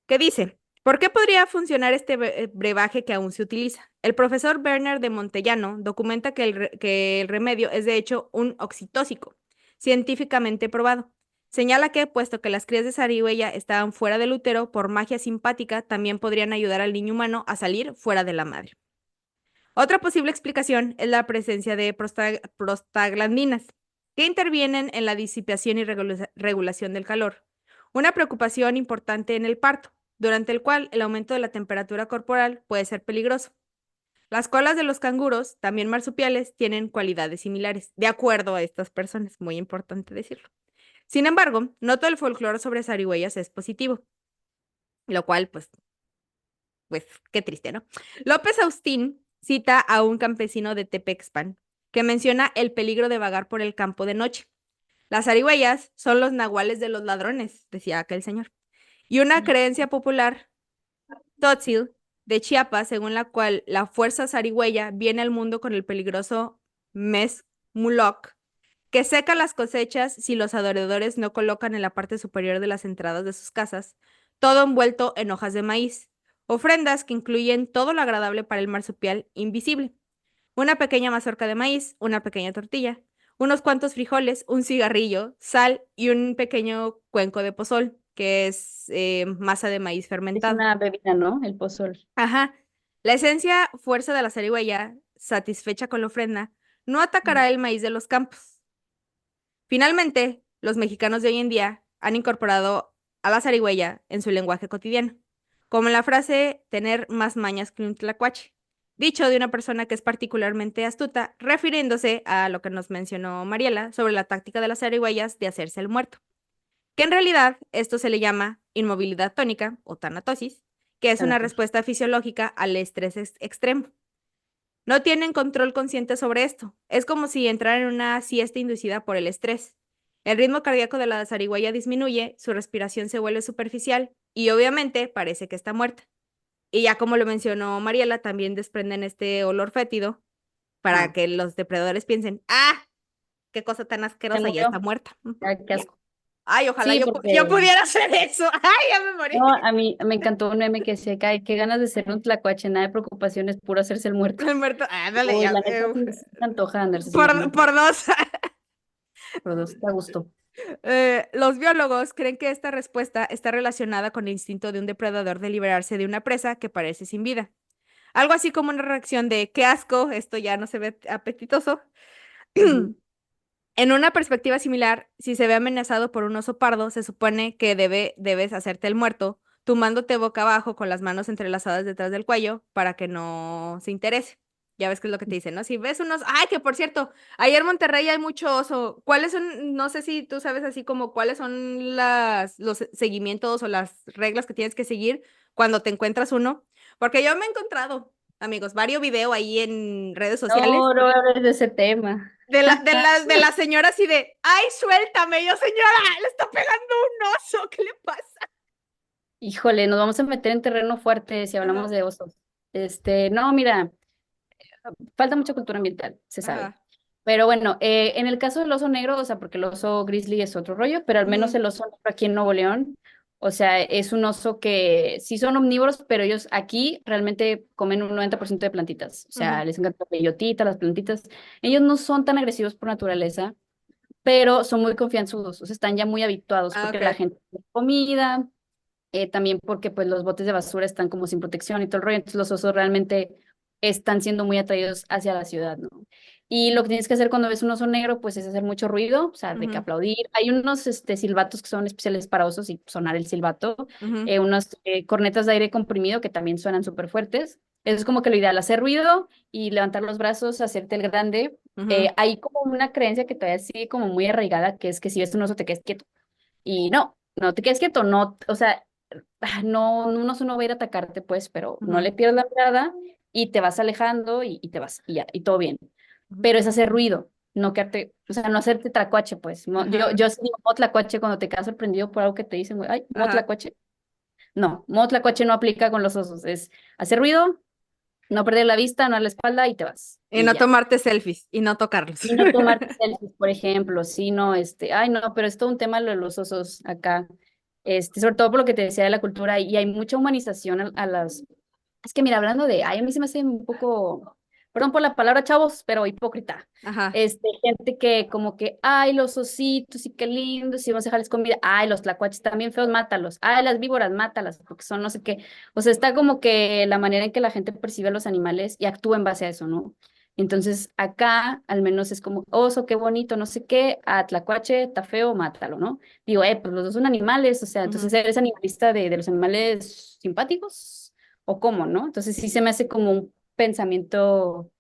[SPEAKER 1] que dice, ¿por qué podría funcionar este brebaje que aún se utiliza? El profesor Werner de Montellano documenta que el remedio es de hecho un oxitóxico, científicamente probado. Señala que, puesto que las crías de zarigüeya estaban fuera del útero por magia simpática, también podrían ayudar al niño humano a salir fuera de la madre. Otra posible explicación es la presencia de prostaglandinas, que intervienen en la disipación y regulación del calor, una preocupación importante en el parto, durante el cual el aumento de la temperatura corporal puede ser peligroso. Las colas de los canguros, también marsupiales, tienen cualidades similares, de acuerdo a estas personas, muy importante decirlo. Sin embargo, no todo el folclore sobre zarigüeyas es positivo, lo cual, pues qué triste, ¿no? López Austín cita a un campesino de Tepexpan que menciona el peligro de vagar por el campo de noche. Las zarigüeyas son los nahuales de los ladrones, decía aquel señor. Y una creencia popular, Tzotzil, de Chiapas, según la cual la fuerza zarigüeya viene al mundo con el peligroso mes Muloc, que seca las cosechas si los adoradores no colocan en la parte superior de las entradas de sus casas, todo envuelto en hojas de maíz, ofrendas que incluyen todo lo agradable para el marsupial invisible, una pequeña mazorca de maíz, una pequeña tortilla, unos cuantos frijoles, un cigarrillo, sal y un pequeño cuenco de pozol, que es masa de maíz
[SPEAKER 2] Es
[SPEAKER 1] fermentado.
[SPEAKER 2] una bebida, ¿no? El pozol.
[SPEAKER 1] Ajá. La esencia fuerza de la zarigüeya, satisfecha con la ofrenda, no
[SPEAKER 2] Mm.
[SPEAKER 1] atacará el maíz de los campos. Finalmente, los mexicanos de hoy en día han incorporado a la zarigüeya en su lenguaje cotidiano, como en la frase tener más mañas que un tlacuache, dicho de una persona que es particularmente astuta, refiriéndose a lo que nos mencionó Mariela sobre la táctica de las zarigüeyas de hacerse el muerto, que en realidad esto se le llama inmovilidad tónica o tanatosis, que es una
[SPEAKER 2] Thanatos.
[SPEAKER 1] respuesta fisiológica al estrés extremo. No tienen control consciente sobre esto. Es como si entraran en una siesta inducida por el estrés. El ritmo cardíaco de la zarigüeya disminuye, su respiración se vuelve superficial y obviamente parece que está muerta. Y ya como lo mencionó Mariela, también desprenden este olor fétido para
[SPEAKER 2] Ah,
[SPEAKER 1] que los depredadores piensen, ah, qué cosa tan
[SPEAKER 2] se
[SPEAKER 1] asquerosa, ya está
[SPEAKER 2] murió.
[SPEAKER 1] muerta. Ujú,
[SPEAKER 2] Ay, qué
[SPEAKER 1] ya.
[SPEAKER 2] asco.
[SPEAKER 1] Ay, ojalá
[SPEAKER 2] Sí,
[SPEAKER 1] yo
[SPEAKER 2] porque
[SPEAKER 1] pudiera hacer eso. Ay, ya me morí.
[SPEAKER 2] no, a mí me encantó un meme que decía, "Ay, qué ganas de ser un tlacuache, nada de preocupaciones, puro hacerse el muerto."
[SPEAKER 1] Muerto. Ándale,
[SPEAKER 2] Uy,
[SPEAKER 1] ya.
[SPEAKER 2] la neta sí me antoja andarse haciendo el
[SPEAKER 1] Por,
[SPEAKER 2] muerto.
[SPEAKER 1] por dos.
[SPEAKER 2] Por dos, te gusto.
[SPEAKER 1] Los biólogos creen que esta respuesta está relacionada con el instinto de un depredador de liberarse de una presa que parece sin vida. Algo así como una reacción de qué asco, esto ya no se ve apetitoso.
[SPEAKER 2] Ujú.
[SPEAKER 1] En una perspectiva similar, si se ve amenazado por un oso pardo, se supone que debes hacerte el muerto, tumbándote boca abajo con las manos entrelazadas detrás del cuello para que no se interese. Ya ves qué es lo que te dicen, ¿no? Si ves unos... Ay, que por cierto, ayer en Monterrey hay mucho oso. ¿Cuáles son, no sé si tú sabes así como cuáles son los seguimientos o las reglas que tienes que seguir cuando te encuentras uno? Porque yo me he encontrado, amigos, varios videos ahí en redes sociales
[SPEAKER 2] No, no hables de ese tema.
[SPEAKER 1] de la señora así de, ay, suéltame, yo, señora, le está pegando un oso, ¿qué le pasa?
[SPEAKER 2] Híjole, nos vamos a meter en terreno fuerte si hablamos
[SPEAKER 1] Ajá,
[SPEAKER 2] de osos. No, mira, falta mucha cultura ambiental, se sabe.
[SPEAKER 1] ajá,
[SPEAKER 2] Pero bueno, en el caso del oso negro, o sea, porque el oso grizzly es otro rollo, pero al menos
[SPEAKER 1] ujú,
[SPEAKER 2] el oso negro aquí en Nuevo León, o sea, es un oso que sí son omnívoros, pero ellos aquí realmente comen un 90% de plantitas. O
[SPEAKER 1] ujú.
[SPEAKER 2] sea, les encanta la bellotita, las plantitas. Ellos no son tan agresivos por naturaleza, pero son muy confianzudos, o sea, están ya muy habituados
[SPEAKER 1] Ah,
[SPEAKER 2] porque
[SPEAKER 1] ok.
[SPEAKER 2] la gente tiene comida, también porque pues los botes de basura están como sin protección y todo el rollo, entonces los osos realmente están siendo muy atraídos hacia la ciudad, ¿no? Y lo que tienes que hacer cuando ves un oso negro, pues es hacer mucho ruido, o sea, de que
[SPEAKER 1] Ujú,
[SPEAKER 2] aplaudir. Hay unos silbatos que son especiales para osos y sonar el silbato,
[SPEAKER 1] ujú,
[SPEAKER 2] unas cornetas de aire comprimido que también suenan súper fuertes. Eso es como que lo ideal, hacer ruido y levantar los brazos, hacerte el grande.
[SPEAKER 1] ujú,
[SPEAKER 2] Hay como una creencia que todavía sigue como muy arraigada, que es que si ves un oso te quedes quieto. Y no, no te quedes quieto, no, o sea, no, un oso no va a ir a atacarte, pues, pero no
[SPEAKER 1] ujú,
[SPEAKER 2] le pierdas la mirada y te vas alejando y te vas, y ya, y todo bien.
[SPEAKER 1] ujú.
[SPEAKER 2] Pero es hacer ruido, no quedarte, o sea, no hacerte tlacuache, pues. Yo,
[SPEAKER 1] Ajá,
[SPEAKER 2] yo sí digo tlacuache cuando te quedas sorprendido por algo que te dicen, güey, ay,
[SPEAKER 1] ajá.
[SPEAKER 2] tlacuache. No, tlacuache no aplica con los osos, es hacer ruido, no perder la vista, no a la espalda y te vas,
[SPEAKER 1] Y
[SPEAKER 2] y
[SPEAKER 1] no
[SPEAKER 2] ya.
[SPEAKER 1] tomarte selfies y no tocarlos.
[SPEAKER 2] Y no tomarte selfies, por ejemplo, sí, no, ay, no, pero es todo un tema lo de los osos acá, sobre todo por lo que te decía de la cultura, y hay mucha humanización a las, es que mira, hablando de, ay, a mí se me hace un poco, perdón por la palabra, chavos, pero hipócrita,
[SPEAKER 1] Ajá.
[SPEAKER 2] gente que como que, ay, los ositos, y qué lindos, y vamos a dejarles comida, ay, los tlacuaches también feos, mátalos, ay, las víboras, mátalas, porque son no sé qué, o sea, está como que la manera en que la gente percibe a los animales y actúa en base a eso, ¿no? Entonces, acá al menos es como, oso, qué bonito, no sé qué, a tlacuache, está feo, mátalo, ¿no? Digo, pues los dos son animales, o sea,
[SPEAKER 1] Ujú,
[SPEAKER 2] entonces eres animalista de los animales simpáticos, o cómo, ¿no? Entonces sí se me hace como un pensamiento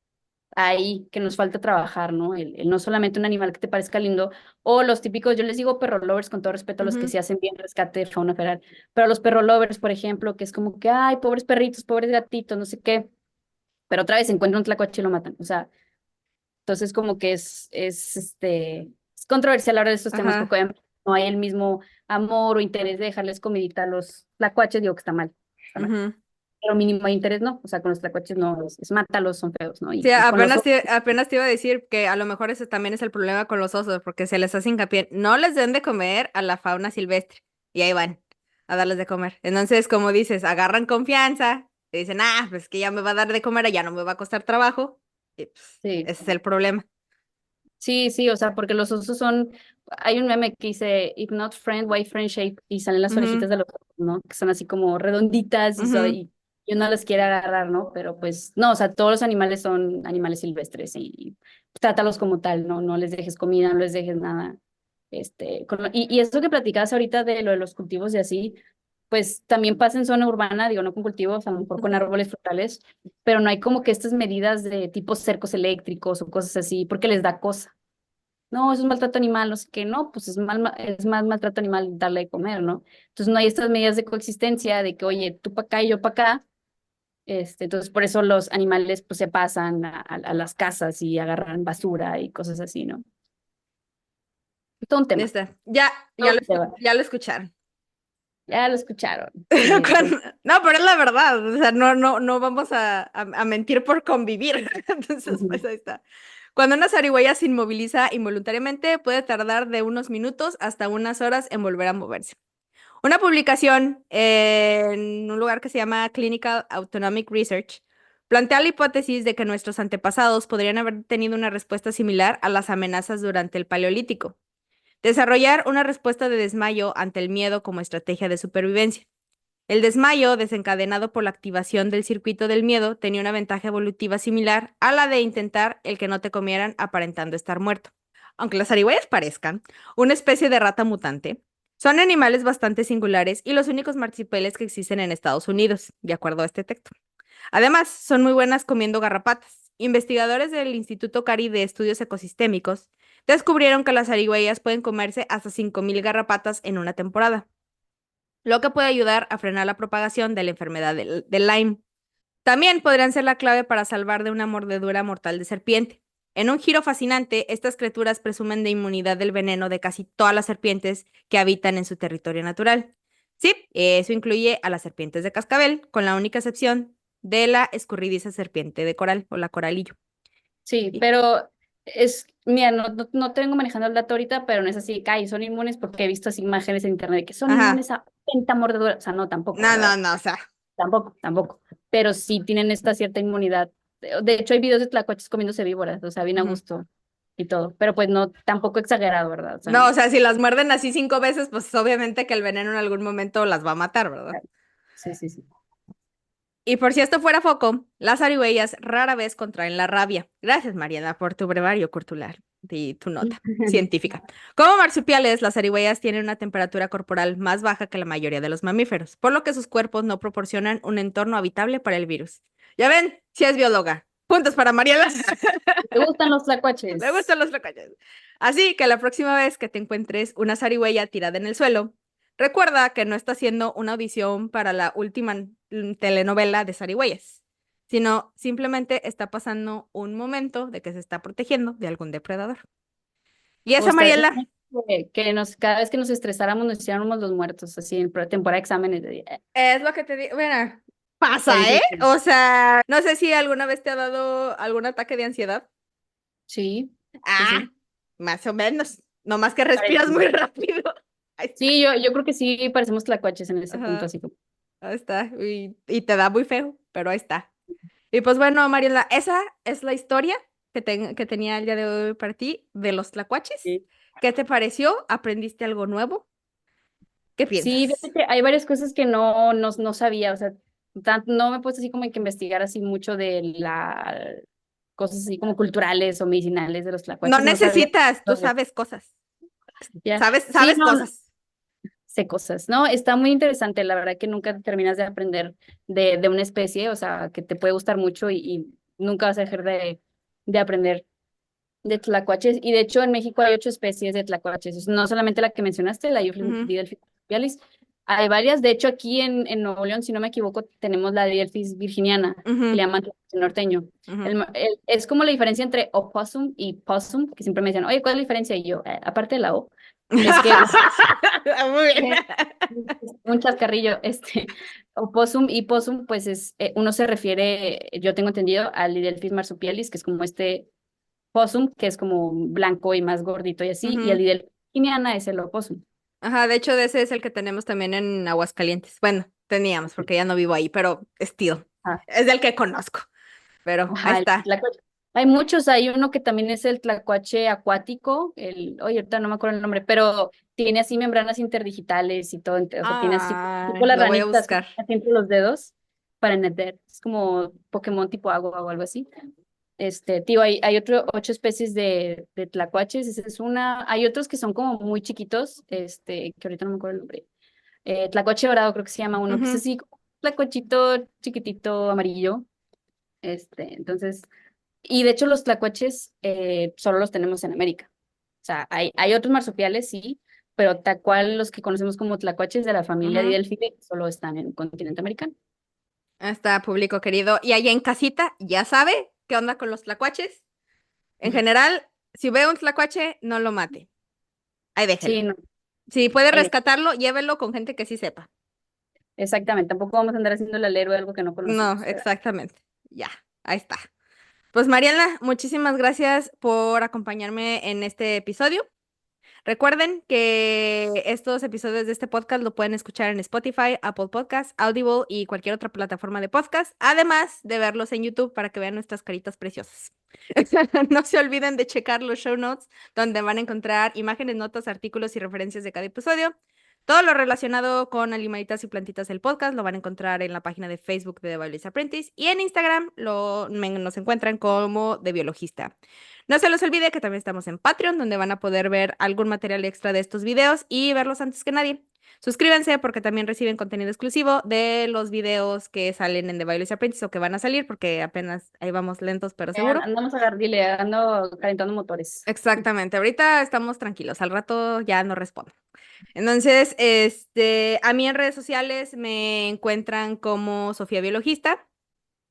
[SPEAKER 2] ahí que nos falta trabajar, ¿no? El no solamente un animal que te parezca lindo, o los típicos, yo les digo perro lovers con todo respeto a los que
[SPEAKER 1] ujú,
[SPEAKER 2] se hacen bien rescate de fauna feral, pero los perro lovers, por ejemplo, que es como que, ay, pobres perritos, pobres gatitos, no sé qué, pero otra vez se encuentran un tlacuache y lo matan, o sea, entonces como que es controversial hablar de estos temas porque
[SPEAKER 1] ajá.
[SPEAKER 2] obviamente no hay el mismo amor o interés de dejarles comidita a los tlacuaches, digo que está mal,
[SPEAKER 1] Ujú.
[SPEAKER 2] pero mínimo hay interés, ¿no? O sea, con los tlacuaches no, es mátalos, son feos, ¿no? Y
[SPEAKER 1] Sí,
[SPEAKER 2] pues con los
[SPEAKER 1] apenas te iba a decir que a lo mejor ese también es el problema con los osos, porque se les hace hincapié, no les den de comer a la fauna silvestre, y ahí van a darles de comer. Entonces, como dices, agarran confianza, y dicen, ah, pues que ya me va a dar de comer, ya no me va a costar trabajo, y pues,
[SPEAKER 2] sí,
[SPEAKER 1] ese es el problema.
[SPEAKER 2] sí, sí, o sea, porque los osos son, hay un meme que dice, if not friend, why friend shape? Y salen las orejitas
[SPEAKER 1] Ujú,
[SPEAKER 2] de los osos, ¿no? Que son así como redonditas
[SPEAKER 1] ujú,
[SPEAKER 2] y uno las quiere agarrar, ¿no? Pero pues, no, o sea, todos los animales son animales silvestres y trátalos como tal, ¿no? No les dejes comida, no les dejes nada. Y eso que platicabas ahorita de lo de los cultivos y así, pues también pasa en zona urbana, digo, no con cultivos, a lo mejor con
[SPEAKER 1] ujú,
[SPEAKER 2] árboles frutales, pero no hay como que estas medidas de tipo cercos eléctricos o cosas así, porque les da cosa. No, eso es maltrato animal, no sé qué, no, pues es más maltrato animal darle de comer, ¿no? Entonces no hay estas medidas de coexistencia de que, oye, tú para acá y yo para acá, entonces por eso los animales pues se pasan a las casas y agarran basura y cosas así, ¿no? Es todo un tema,
[SPEAKER 1] Listo. Ya,
[SPEAKER 2] todo un tema.
[SPEAKER 1] ya lo escucharon.
[SPEAKER 2] Ya lo escucharon.
[SPEAKER 1] No, pero es la verdad, o sea, no vamos a mentir por convivir. Entonces, pues
[SPEAKER 2] Ujú.
[SPEAKER 1] ahí está. Cuando una zarigüeya se inmoviliza involuntariamente, puede tardar de unos minutos hasta unas horas en volver a moverse. Una publicación en un lugar que se llama Clinical Autonomic Research plantea la hipótesis de que nuestros antepasados podrían haber tenido una respuesta similar a las amenazas durante el Paleolítico. Desarrollar una respuesta de desmayo ante el miedo como estrategia de supervivencia. El desmayo, desencadenado por la activación del circuito del miedo, tenía una ventaja evolutiva similar a la de intentar el que no te comieran aparentando estar muerto. Aunque las zarigüeyas parezcan una especie de rata mutante, son animales bastante singulares y los únicos marsupiales que existen en Estados Unidos, de acuerdo a este texto. Además, son muy buenas comiendo garrapatas. Investigadores del Instituto Cari de Estudios Ecosistémicos descubrieron que las zarigüeyas pueden comerse hasta 5.000 garrapatas en una temporada, lo que puede ayudar a frenar la propagación de la enfermedad del Lyme. También podrían ser la clave para salvar de una mordedura mortal de serpiente. En un giro fascinante, estas criaturas presumen de inmunidad del veneno de casi todas las serpientes que habitan en su territorio natural. Sí, eso incluye a las serpientes de cascabel, con la única excepción de la escurridiza serpiente de coral o la coralillo.
[SPEAKER 2] Sí,
[SPEAKER 1] Y-
[SPEAKER 2] pero mira, no tengo manejando el dato ahorita, pero no es así, que son inmunes porque he visto así imágenes en internet de que son
[SPEAKER 1] Ajá.
[SPEAKER 2] inmunes a 80 mordeduras. O sea, no, tampoco,
[SPEAKER 1] No, no,
[SPEAKER 2] ¿verdad?
[SPEAKER 1] no, o sea.
[SPEAKER 2] Tampoco. Pero sí tienen esta cierta inmunidad. De hecho, hay videos de tlacuaches comiéndose víboras, o sea, bien a
[SPEAKER 1] Ujú.
[SPEAKER 2] gusto y todo. Pero pues no, tampoco exagerado, ¿verdad? O sea,
[SPEAKER 1] No, o
[SPEAKER 2] no.
[SPEAKER 1] sea, si las muerden así 5 veces, pues obviamente que el veneno en algún momento las va a matar, ¿verdad?
[SPEAKER 2] Sí.
[SPEAKER 1] Y por si esto fuera foco, las zarigüeyas rara vez contraen la rabia. Gracias, Mariana, por tu brevario cultural y tu nota científica. Como marsupiales, las zarigüeyas tienen una temperatura corporal más baja que la mayoría de los mamíferos, por lo que sus cuerpos no proporcionan un entorno habitable para el virus. Ya ven, si es bióloga. Puntos para Mariana.
[SPEAKER 2] ¿Te gustan los
[SPEAKER 1] Me
[SPEAKER 2] tlacuaches?
[SPEAKER 1] gustan los locales. Así que la próxima vez que te encuentres una zarigüeya tirada en el suelo, recuerda que no está haciendo una audición para la última telenovela de zarigüeyas, sino simplemente está pasando un momento de que se está protegiendo de algún depredador. Y
[SPEAKER 2] O
[SPEAKER 1] esa,
[SPEAKER 2] estaría
[SPEAKER 1] Mariela,
[SPEAKER 2] que cada vez que nos estresáramos nos hiciéramos los muertos, así en temporada de exámenes.
[SPEAKER 1] es lo que te digo. Bueno,
[SPEAKER 2] Está
[SPEAKER 1] pasa, ¿eh?
[SPEAKER 2] difícil.
[SPEAKER 1] O sea, no sé si alguna vez te ha dado algún ataque de ansiedad.
[SPEAKER 2] Sí,
[SPEAKER 1] Ah,
[SPEAKER 2] sí.
[SPEAKER 1] más o menos. No más que respiras
[SPEAKER 2] Parecido.
[SPEAKER 1] muy rápido. Ahí está.
[SPEAKER 2] Sí, yo creo que sí parecemos tlacuaches en ese punto,
[SPEAKER 1] Ajá.
[SPEAKER 2] así como.
[SPEAKER 1] Ahí está. Y te da muy feo, pero ahí está. Y pues bueno, Mariela, esa es la historia que tenía el día de hoy para ti de los tlacuaches.
[SPEAKER 2] Sí,
[SPEAKER 1] ¿Qué te pareció? ¿Aprendiste algo nuevo? ¿Qué
[SPEAKER 2] sí, fíjate
[SPEAKER 1] piensas?
[SPEAKER 2] que hay varias cosas que no sabía, o sea, no me he puesto así como que investigar así mucho de la cosas así como culturales o medicinales de los
[SPEAKER 1] No
[SPEAKER 2] tlacuaches, no sabía.
[SPEAKER 1] necesitas, tú sabes cosas.
[SPEAKER 2] Ya.
[SPEAKER 1] Sabes,
[SPEAKER 2] Sí,
[SPEAKER 1] sabes
[SPEAKER 2] no,
[SPEAKER 1] cosas.
[SPEAKER 2] sé cosas, ¿no? Está muy interesante, la verdad que nunca terminas de aprender de una especie, o sea, que te puede gustar mucho y nunca vas a dejar de aprender de tlacuaches. Y de hecho en México hay 8 especies de tlacuaches, no solamente la que mencionaste, la
[SPEAKER 1] Ujú,
[SPEAKER 2] Didelphis pialis, hay varias. De hecho aquí en Nuevo León, si no me equivoco, tenemos la Didelphis virginiana, que
[SPEAKER 1] ujú,
[SPEAKER 2] le llaman tlacuache norteño.
[SPEAKER 1] ujú.
[SPEAKER 2] Es como la diferencia entre opossum y possum, que siempre me dicen, oye, ¿cuál es la diferencia? Y yo, aparte de la O, es que
[SPEAKER 1] Muy bien.
[SPEAKER 2] un chascarrillo, opossum y possum, pues uno se refiere, yo tengo entendido, al Didelphis marsupialis, que es como possum, que es como blanco y más gordito y así, y el
[SPEAKER 1] Ujú.
[SPEAKER 2] Didelphis guineana es el opossum.
[SPEAKER 1] Ajá, de hecho, de ese es el que tenemos también en Aguascalientes. Bueno, teníamos, porque ya no vivo ahí, pero es tío.
[SPEAKER 2] Ah,
[SPEAKER 1] Es del que conozco. Pero ahí
[SPEAKER 2] ajá, el
[SPEAKER 1] está.
[SPEAKER 2] tlacuache. Hay muchos, hay uno que también es el tlacuache acuático, oye, ahorita no me acuerdo el nombre, pero tiene así membranas interdigitales y todo, o sea, tiene así, tipo
[SPEAKER 1] Ay,
[SPEAKER 2] las
[SPEAKER 1] lo voy a
[SPEAKER 2] ranitas que
[SPEAKER 1] buscar.
[SPEAKER 2] tienen así entre los dedos para meter, es como Pokémon tipo agua o algo así. Tío, hay 8 especies de tlacuaches, esa es una. Hay otros que son como muy chiquitos, que ahorita no me acuerdo el nombre. Tlacuache dorado creo que se llama uno, que es
[SPEAKER 1] Ujú.
[SPEAKER 2] así, como un tlacuachito chiquitito amarillo. Entonces, y de hecho los tlacuaches solo los tenemos en América. O sea, hay otros marsupiales, sí, pero tal cual los que conocemos como tlacuaches de la familia
[SPEAKER 1] Ujú.
[SPEAKER 2] Didelphidae solo están en el continente americano.
[SPEAKER 1] Está, público querido. Y allá en casita, ya sabe qué onda con los tlacuaches. En
[SPEAKER 2] Ujú.
[SPEAKER 1] general, si ve un tlacuache, no lo mate. Ahí déjelo.
[SPEAKER 2] Sí, no,
[SPEAKER 1] Si puede
[SPEAKER 2] ahí
[SPEAKER 1] rescatarlo, llévelo con gente que sí sepa.
[SPEAKER 2] exactamente. Tampoco vamos a andar haciendo la héroe de algo que no
[SPEAKER 1] No,
[SPEAKER 2] conocemos, ¿verdad?
[SPEAKER 1] exactamente. Ya, ahí está. Pues Mariana, muchísimas gracias por acompañarme en este episodio. Recuerden que estos episodios de este podcast lo pueden escuchar en Spotify, Apple Podcasts, Audible y cualquier otra plataforma de podcast, además de verlos en YouTube para que vean nuestras caritas preciosas. No se olviden de checar los show notes, donde van a encontrar imágenes, notas, artículos y referencias de cada episodio. Todo lo relacionado con animalitas y plantitas del podcast lo van a encontrar en la página de Facebook de The Biologist Apprentice y en Instagram nos encuentran como The Biologista. No se les olvide que también estamos en Patreon, donde van a poder ver algún material extra de estos videos y verlos antes que nadie. Suscríbanse porque también reciben contenido exclusivo de los videos que salen en The Biologist Apprentice o que van a salir porque apenas ahí vamos lentos pero seguro.
[SPEAKER 2] Andamos a dile, ando calentando motores.
[SPEAKER 1] Exactamente, ahorita estamos tranquilos, al rato ya no respondo. Entonces, a mí en redes sociales me encuentran como Sofía Biologista.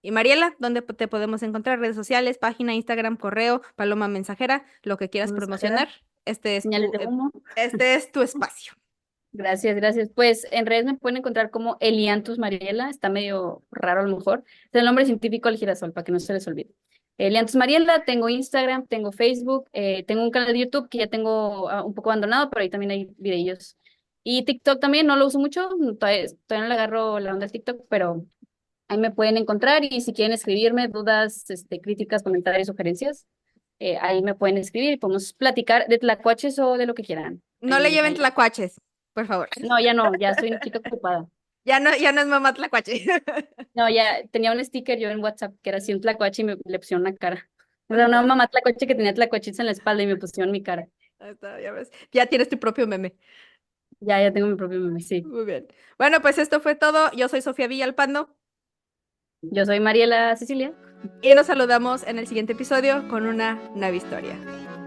[SPEAKER 1] Y Mariela, ¿dónde te podemos encontrar? Redes sociales, página, Instagram, correo, paloma mensajera, lo que quieras
[SPEAKER 2] Mensajera,
[SPEAKER 1] promocionar. Este es
[SPEAKER 2] señales
[SPEAKER 1] tu,
[SPEAKER 2] de humo.
[SPEAKER 1] este es tu espacio.
[SPEAKER 2] Gracias, gracias. Pues en redes me pueden encontrar como Elianthus mariela, está medio raro a lo mejor. Es el nombre científico del girasol, para que no se les olvide. Elianthus mariela, tengo Instagram, tengo Facebook, tengo un canal de YouTube que ya tengo un poco abandonado, pero ahí también hay videillos. Y TikTok también, no lo uso mucho, todavía no le agarro la onda de TikTok, pero ahí me pueden encontrar y si quieren escribirme dudas, críticas, comentarios, sugerencias, ahí me pueden escribir y podemos platicar de tlacuaches o de lo que quieran.
[SPEAKER 1] No le lleven tlacuaches, por favor.
[SPEAKER 2] No, ya no, ya soy una chica ocupada.
[SPEAKER 1] Ya no es mamá tlacuache.
[SPEAKER 2] No, ya tenía un sticker yo en WhatsApp que era así un tlacuache y le pusieron una cara. O sea, una mamá tlacuache que tenía tlacuachitos en la espalda y me pusieron mi cara.
[SPEAKER 1] Ahí está, ya ves. Ya tienes tu propio meme.
[SPEAKER 2] Ya tengo mi propio meme, sí.
[SPEAKER 1] Muy bien. Bueno, pues esto fue todo. Yo soy Sofía Villalpando
[SPEAKER 2] Yo soy Mariela Cecilia.
[SPEAKER 1] y nos saludamos en el siguiente episodio con una nueva historia.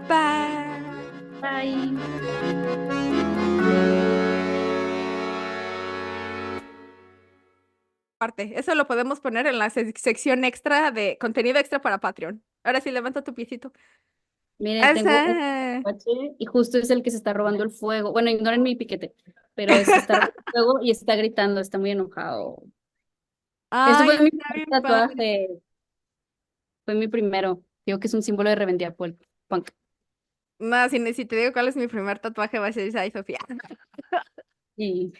[SPEAKER 1] Bye.
[SPEAKER 2] Bye.
[SPEAKER 1] Eso lo podemos poner en la sección extra de contenido extra para Patreon. Ahora sí, levanta tu piecito.
[SPEAKER 2] Miren, tengo un
[SPEAKER 1] Ese.
[SPEAKER 2] tlacuache y justo es el que se está robando el fuego. Bueno, ignoren mi piquete, pero se está robando el fuego y está gritando, está muy enojado. Este
[SPEAKER 1] Ay,
[SPEAKER 2] fue mi
[SPEAKER 1] está
[SPEAKER 2] primer
[SPEAKER 1] bien padre.
[SPEAKER 2] tatuaje, fue mi primero. Digo que es un símbolo de rebeldía punk.
[SPEAKER 1] No, si te digo cuál es mi primer tatuaje, vas a decir, ay, Sofía.
[SPEAKER 2] Y